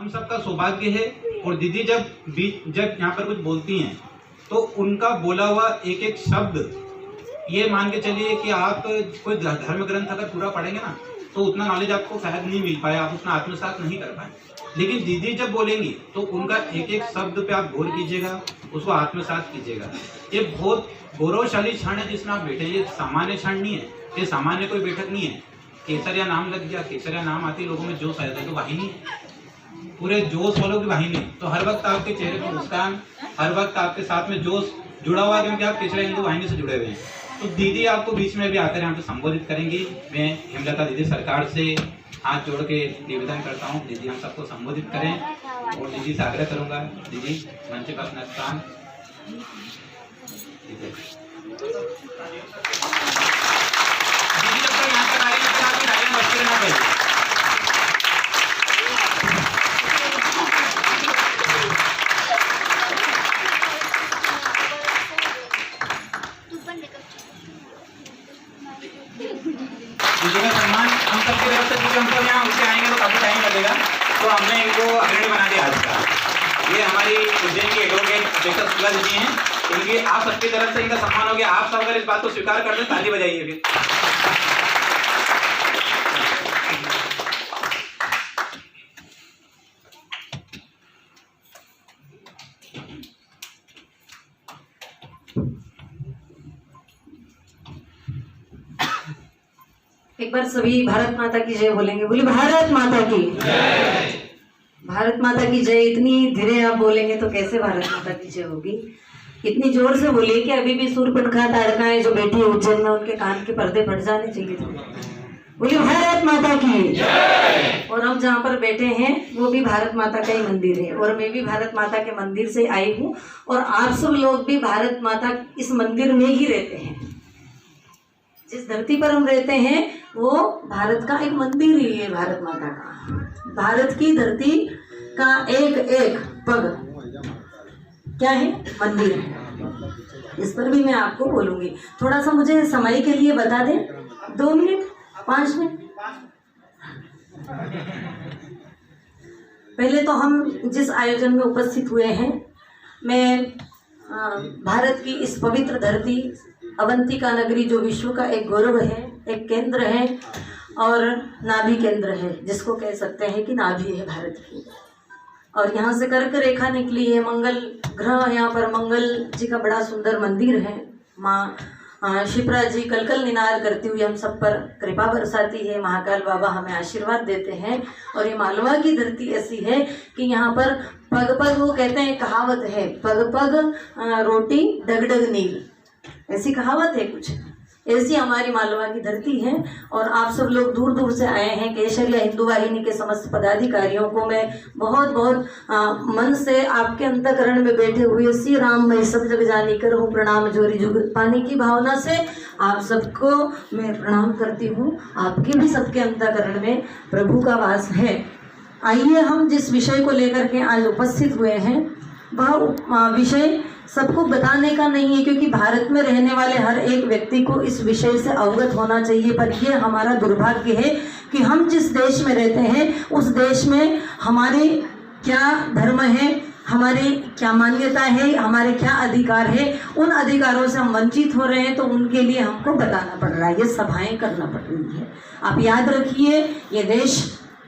हम सबका सौभाग्य है। और दीदी जब यहाँ पर कुछ बोलती हैं तो उनका बोला हुआ एक एक शब्द, ये मान के चलिए कि आप कोई धर्म ग्रंथ अगर पूरा पढ़ेंगे ना तो उतना नॉलेज आपको शायद नहीं मिल पाए, आप उतना आत्मसात नहीं कर पाए। लेकिन दीदी जब बोलेंगी तो उनका एक एक शब्द पे आप गौर कीजिएगा, उसको आत्मसात कीजिएगा। ये बहुत गौरवशाली क्षण है जिसमें आप बैठे, ये सामान्य क्षण नहीं है, ये सामान्य कोई बैठक नहीं है। केसरिया नाम लग गया, केसरिया नाम आती लोगों में जोश आ जाता है, तो वाहिनी पूरे जोश वालों की वाहिनी। तो हर वक्त आपके चेहरे पर मुस्कान, हर वक्त आपके साथ में जोश जुड़ा हुआ है, क्योंकि आप केसरिया हिंदू वाहिनी से जुड़े हुए हैं। तो दीदी आपको बीच में भी आकर यहाँ पे संबोधित करेंगी। मैं हेमलता दीदी सरकार से हाथ जोड़ के निवेदन करता हूँ, दीदी हम सबको संबोधित करें। और दीदी से आग्रह करूंगा, दीदी मंच पर अपना स्थान। दीदी जब तक यहाँ पर आएगी तो आपकी राय में बच्चे रहना चाहिए। दीदी का सम्मान हम सबकी तरफ से, क्योंकि हमको यहाँ उसे आएंगे तो काफी टाइम लगेगा, तो हमने इनको अग्रणी बना दिया आज का। ये हमारी उज्जैन की एडवोकेट अपेक्षा शुक्ला जी हैं, क्योंकि आप सबकी तरफ से इनका सम्मान हो गया। आप सब अगर इस बात को स्वीकार कर दें ताली बजाइए फिर। एक बार सभी भारत माता की जय बोलेंगे। बोले भारत माता की जय। भारत माता की जय। इतनी धीरे आप बोलेंगे तो कैसे भारत माता की जय होगी? इतनी जोर से बोलिए कि अभी भी सूर्यपनखा ताड़काएं जो बैठी है उज्जैन में, उनके कान के पर्दे फट जाने चाहिए थे। बोलिए भारत माता की जय। और हम जहाँ पर बैठे हैं वो भी भारत माता का ही मंदिर है, और मैं भी भारत माता के मंदिर से आई हूँ, और आप सब लोग भी भारत माता इस मंदिर में ही रहते हैं। जिस धरती पर हम रहते हैं वो भारत का एक मंदिर ही है, भारत माता का। भारत की धरती का एक एक पग क्या है? मंदिर है। इस पर भी मैं आपको बोलूंगी। थोड़ा सा मुझे समय के लिए बता दें, 2 मिनट 5 मिनट। पहले तो हम जिस आयोजन में उपस्थित हुए हैं, मैं भारत की इस पवित्र धरती अवंतिका नगरी, जो विश्व का एक गौरव है, एक केंद्र है और नाभि केंद्र है, जिसको कह सकते हैं कि नाभि है भारत की। और यहाँ से कर्क रेखा निकली है, मंगल ग्रह, यहाँ पर मंगल जी का बड़ा सुंदर मंदिर है। माँ शिप्रा जी कलकल निनाद करती हुई हम सब पर कृपा बरसाती है। महाकाल बाबा हमें आशीर्वाद देते हैं। और ये मालवा की धरती ऐसी है कि यहाँ पर पग पग, वो कहते हैं, कहावत है, पग पग रोटी डग डग नील, ऐसी कहावत है कुछ। ऐसी हमारी मालवा की धरती है। और आप सब लोग दूर दूर से आए हैं। केसरिया हिंदू वाहिनी के समस्त पदाधिकारियों को मैं बहुत बहुत मन से आपके अंतःकरण में बैठे हुए श्री राम मैं सब जग जानी कर हूँ प्रणाम जोरी जुगत पानी की भावना से आप सबको मैं प्रणाम करती हूँ। आपके भी सबके अंतःकरण में प्रभु का वास है। आइए हम जिस विषय को लेकर के आज उपस्थित हुए हैं वह विषय सबको बताने का नहीं है, क्योंकि भारत में रहने वाले हर एक व्यक्ति को इस विषय से अवगत होना चाहिए। पर यह हमारा दुर्भाग्य है कि हम जिस देश में रहते हैं उस देश में हमारे क्या धर्म है, हमारी क्या मान्यता है, हमारे क्या अधिकार है, उन अधिकारों से हम वंचित हो रहे हैं। तो उनके लिए हमको बताना पड़ रहा है, ये सभाएं करना पड़ रही है। आप याद रखिए, ये देश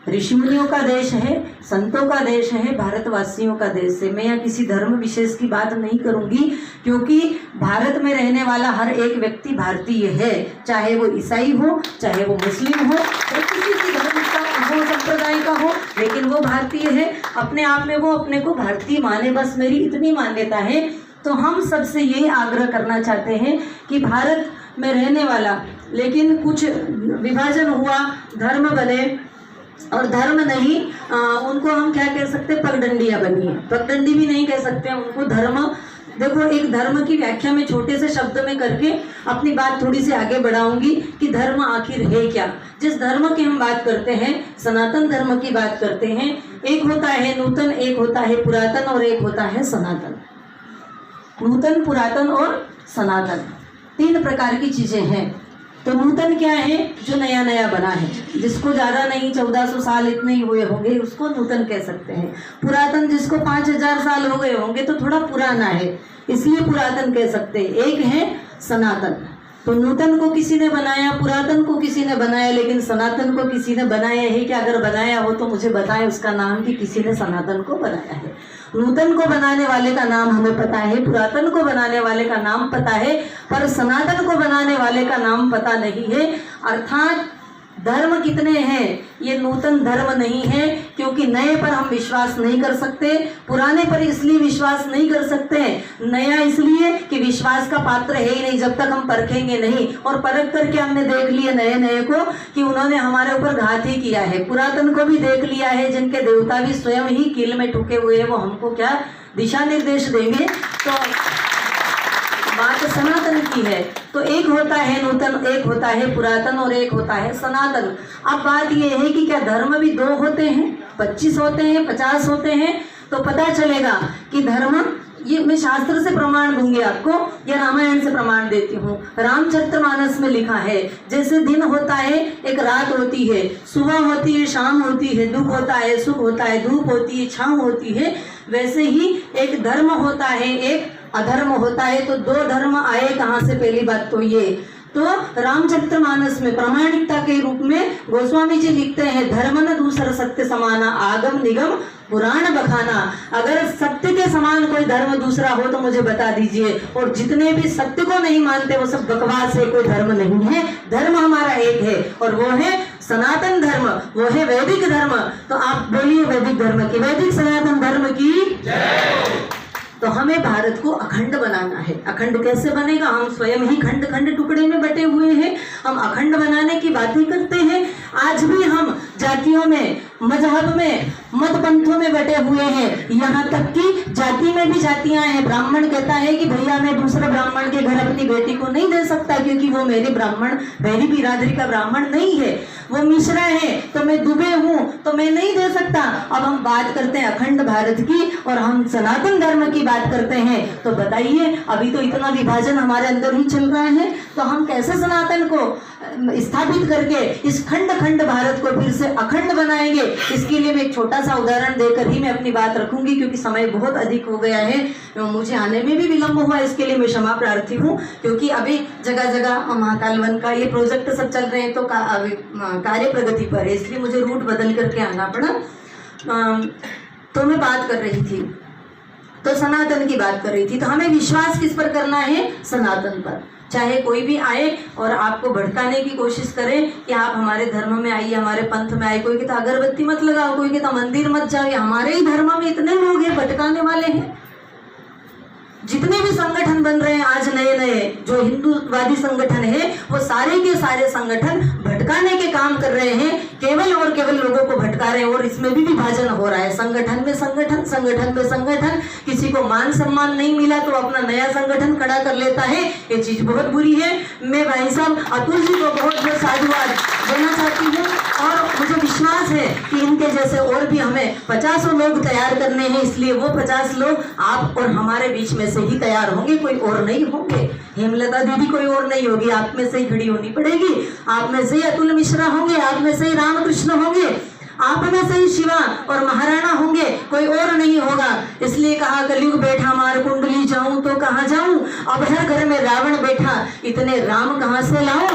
ऋषि मुनियों का देश है, संतों का देश है, भारतवासियों का देश है। मैं यहाँ किसी धर्म विशेष की बात नहीं करूंगी, क्योंकि भारत में रहने वाला हर एक व्यक्ति भारतीय है, चाहे वो ईसाई हो, चाहे वो मुस्लिम हो, चाहे किसी भी धर्म का हो, संप्रदाय का हो, लेकिन वो भारतीय है। अपने आप में वो अपने को भारतीय माने, बस मेरी इतनी मान्यता है। तो हम सबसे यही आग्रह करना चाहते हैं कि भारत में रहने वाला, लेकिन कुछ विभाजन हुआ, धर्म बने और धर्म नहीं, उनको हम क्या कह सकते हैं, पगडंडियां बनी है। पगडंडी भी नहीं कह सकते हैं उनको, धर्म। देखो, एक धर्म की व्याख्या में छोटे से शब्द में करके अपनी बात थोड़ी सी आगे बढ़ाऊंगी कि धर्म आखिर है क्या। जिस धर्म की हम बात करते हैं, सनातन धर्म की बात करते हैं, एक होता है नूतन, एक होता है पुरातन और एक होता है सनातन। नूतन, पुरातन और सनातन 3 प्रकार की चीजें हैं। तो नूतन क्या है? जो नया नया बना है, जिसको ज़्यादा नहीं 1400 साल इतने ही हुए होंगे उसको नूतन कह सकते हैं। पुरातन जिसको 5000 साल हो गए होंगे तो थोड़ा पुराना है, इसलिए पुरातन कह सकते हैं। एक है सनातन। तो नूतन को किसी ने बनाया, पुरातन को किसी ने बनाया, लेकिन सनातन को किसी ने बनाया है कि अगर बनाया हो तो मुझे बताएं उसका नाम कि किसी ने सनातन को बनाया है। नूतन को बनाने वाले का नाम हमें पता है, पुरातन को बनाने वाले का नाम पता है, पर सनातन को बनाने वाले का नाम पता नहीं है। अर्थात धर्म कितने हैं? ये नूतन धर्म नहीं है, क्योंकि नए पर हम विश्वास नहीं कर सकते, पुराने पर इसलिए विश्वास नहीं कर सकते, नया इसलिए कि विश्वास का पात्र है ही नहीं जब तक हम परखेंगे नहीं। और परख करके हमने देख लिया नए नए को कि उन्होंने हमारे ऊपर घात ही किया है। पुरातन को भी देख लिया है, जिनके देवता भी स्वयं ही कील में ठुके हुए हैं, वो हमको क्या दिशा निर्देश देंगे। तो बात सनातन की है। तो एक होता है नूतन, एक होता है पुरातन और एक होता है सनातन। अब बात यह है कि क्या धर्म भी दो होते हैं, 25 होते हैं, 50 होते हैं? तो पता चलेगा कि धर्म, ये मैं शास्त्र से प्रमाण दूंगी आपको या रामायण से प्रमाण देती हूँ। रामचरितमानस में लिखा है, जैसे दिन होता है, एक रात होती है, सुबह होती है, शाम होती है, दुख होता है, सुख होता है, धूप होती है, छांव होती है, वैसे ही एक धर्म होता है, एक अधर्म होता है। तो दो धर्म आए कहाँ से? पहली बात तो ये। तो रामचरितमानस में प्रामाणिकता के रूप में गोस्वामी जी लिखते हैं, धर्म न दूसर सत्य समाना, आगम निगम पुराण बखाना। अगर सत्य के समान कोई धर्म दूसरा हो तो मुझे बता दीजिए। और जितने भी सत्य को नहीं मानते वो सब बकवास है, कोई धर्म नहीं है। धर्म हमारा एक है और वो है सनातन धर्म, वो है वैदिक धर्म। तो आप बोलिए वैदिक धर्म की, वैदिक सनातन धर्म की जय। तो हमें भारत को अखंड बनाना है। अखंड कैसे बनेगा? हम स्वयं ही खंड खंड टुकड़े में बटे हुए हैं। हम अखंड बनाने की बातें करते हैं। आज भी हम जातियों में, मजहब में, मत पंथों में बटे हुए हैं। यहाँ तक कि जाति में भी जातियां हैं। ब्राह्मण कहता है कि भैया मैं दूसरे ब्राह्मण के घर अपनी बेटी को नहीं दे सकता, क्योंकि वो मेरी बिरादरी का ब्राह्मण नहीं है। वो मिश्रा है तो मैं दुबे हूँ तो मैं नहीं दे सकता। अब हम बात करते हैं अखंड भारत की और हम सनातन धर्म की बात करते हैं। तो बताइए, अभी तो इतना विभाजन हमारे अंदर ही चल रहा है, तो हम कैसे सनातन को स्थापित करके इस खंड खंड भारत को फिर से अखंड बनाएंगे? इसके लिए मैं एक छोटा सा उदाहरण देकर ही मैं अपनी बात रखूंगी, क्योंकि समय बहुत अधिक हो गया है, मुझे आने में भी विलंब हुआ। इसके लिए मैं क्षमा प्रार्थी हूँ, क्योंकि अभी जगह जगह महाकाल वन का ये प्रोजेक्ट सब चल रहे हैं, तो कार्य प्रगति पर है, इसलिए मुझे रूट बदल करके आना पड़ा। तो मैं बात कर रही थी, तो सनातन की बात कर रही थी। तो हमें विश्वास किस पर करना है? सनातन पर। चाहे कोई भी आए और आपको भटकाने की कोशिश करे कि आप हमारे धर्म में आइए, हमारे पंथ में आइए। कोई कहता अगरबत्ती मत लगाओ, कोई कहता मंदिर मत जाओ। हमारे ही धर्म में इतने लोग हैं भटकाने वाले हैं। जितने भी संगठन बन रहे हैं आज नए नए, जो हिंदूवादी संगठन है, वो सारे के सारे संगठन भटकाने के काम कर रहे हैं, केवल और केवल लोगों को भटका रहे हैं। और इसमें भी विभाजन हो रहा है, संगठन में संगठन, संगठन में संगठन। किसी को मान सम्मान नहीं मिला तो अपना नया संगठन खड़ा कर लेता है। ये चीज बहुत बुरी है। मैं भाई साहब अतुल जी को बहुत बहुत साधुवाद देना चाहती हूँ, और मुझे विश्वास है कि इनके जैसे और भी हमें 50 लोग तैयार करने हैं। इसलिए वो 50 लोग आप और हमारे बीच में से ही तैयार होंगे, कोई और नहीं होंगे। हेमलता दीदी कोई और नहीं होगी, आप में से ही खड़ी होनी पड़ेगी। आप में से ही अतुल मिश्रा होंगे, आप में से ही रामकृष्ण होंगे, आप में से ही शिवा और महाराणा होंगे, कोई और नहीं होगा। इसलिए कहा कलयुग बैठा मार कुंडली, जाऊं तो कहाँ जाऊं, अब हर घर में रावण बैठा, इतने राम कहाँ से लाऊं।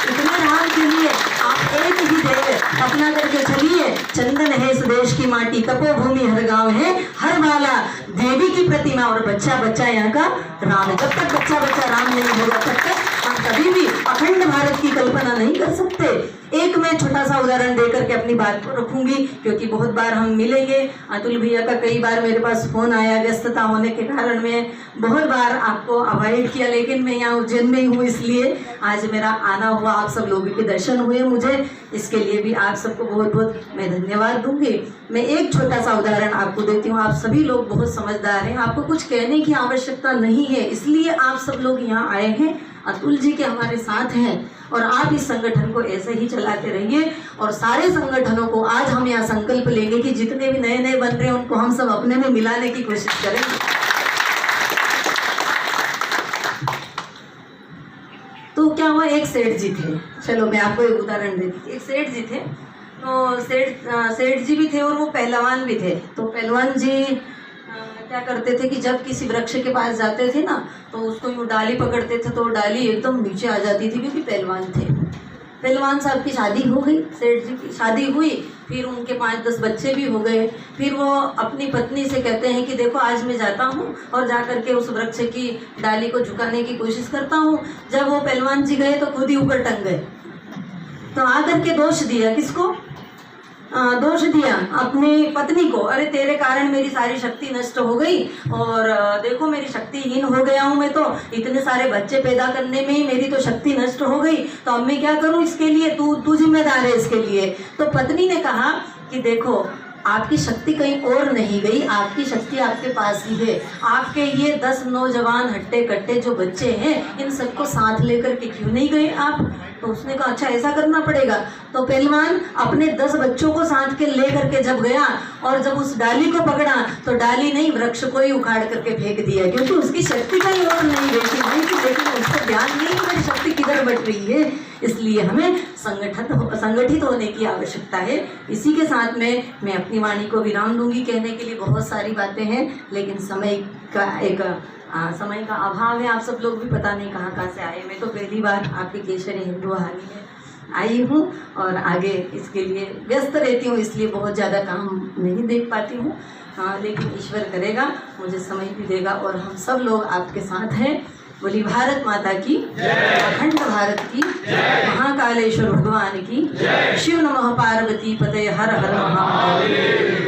इतने राम के लिए आप एक ही देव अपना करके चलिए। चंदन है इस देश की माटी, तपोभूमि हर गांव है, हर वाला देवी की प्रतिमा, और बच्चा बच्चा यहाँ का राम। जब तक बच्चा बच्चा राम नहीं होगा तब तक हम कभी भी अखंड भारत की कल्पना नहीं कर सकते। एक मैं छोटा सा उदाहरण देकर के अपनी बात को रखूंगी, क्योंकि बहुत बार हम मिलेंगे। अतुल भैया का कई बार मेरे पास फोन आया, व्यस्तता होने के कारण मैं बहुत बार आपको अवॉइड किया, लेकिन मैं यहाँ उज्जैन में ही हूँ, इसलिए आज मेरा आना हुआ। आप सब लोगों के दर्शन हुए मुझे, इसके लिए भी आप सबको बहुत बहुत मैं धन्यवाद दूंगी। मैं एक छोटा सा उदाहरण आपको देती हूँ। आप सभी लोग बहुत समझदार हैं, आपको कुछ कहने की आवश्यकता नहीं है, इसलिए आप सब लोग यहाँ आए हैं। अतुल जी के हमारे साथ हैं और आप इस संगठन को ऐसे ही चलाते रहिए। और सारे संगठनों को आज हम यहाँ संकल्प लेंगे कि जितने भी नए नए बन रहे हैं उनको हम सब अपने में मिलाने की कोशिश करेंगे। तो क्या हुआ, एक सेठ जी थे, चलो मैं आपको एक उदाहरण देती हूँ। एक सेठ जी थे, तो सेठ जी भी थे और वो पहलवान भी थे। तो पहलवान जी क्या करते थे कि जब किसी वृक्ष के पास जाते थे ना, तो उसको यूँ डाली पकड़ते थे तो डाली एकदम नीचे आ जाती थी, क्योंकि पहलवान थे। पहलवान साहब की शादी हो गई, सेठ जी की शादी हुई, फिर उनके 5-10 बच्चे भी हो गए। फिर वो अपनी पत्नी से कहते हैं कि देखो आज मैं जाता हूँ और जा करके उस वृक्ष की डाली को झुकाने की कोशिश करता हूँ। जब वो पहलवान जी गए तो खुद ही ऊपर टंग गए। तो आकर के दोष दिया, किसको दोष दिया? अपनी पत्नी को। अरे तेरे कारण मेरी सारी शक्ति नष्ट हो गई, और देखो मेरी शक्तिहीन हो गया हूँ मैं, तो इतने सारे बच्चे पैदा करने में ही मेरी तो शक्ति नष्ट हो गई, तो अब मैं क्या करूँ इसके लिए, तू जिम्मेदार है इसके लिए। तो पत्नी ने कहा कि देखो आपकी शक्ति कहीं और नहीं गई, आपकी शक्ति आपके पास ही है। आपके ये 10 नौजवान हट्टे कट्टे जो बच्चे हैं, इन सबको साथ लेकर के क्यों नहीं गए आप? तो उसने कहा अच्छा ऐसा करना पड़ेगा। तो पहलवान अपने 10 बच्चों को साथ के लेकर के जब गया, और जब उस डाली को पकड़ा तो डाली नहीं, वृक्ष को ही उखाड़ करके फेंक दिया, क्योंकि उसकी शक्ति कहीं और नहीं गई थी। लेकिन उसको ध्यान नहीं मेरी शक्ति किधर बढ़ रही है। इसलिए हमें संगठित होने की आवश्यकता है। इसी के साथ में मैं अपनी वाणी को विराम दूंगी। कहने के लिए बहुत सारी बातें हैं, लेकिन समय का अभाव है। आप सब लोग भी पता नहीं कहाँ से आए। मैं तो पहली बार आपके केशरी हिंदू हानी में आई हूँ और आगे इसके लिए व्यस्त रहती हूँ, इसलिए बहुत ज़्यादा काम नहीं देख पाती हूँ। लेकिन ईश्वर करेगा, मुझे समय भी देगा और हम सब लोग आपके साथ हैं। बोली भारत माता की, अखंड भारत की, महाकालेश्वर भगवान की, शिव नमः पार्वती पते, हर हर महादेव।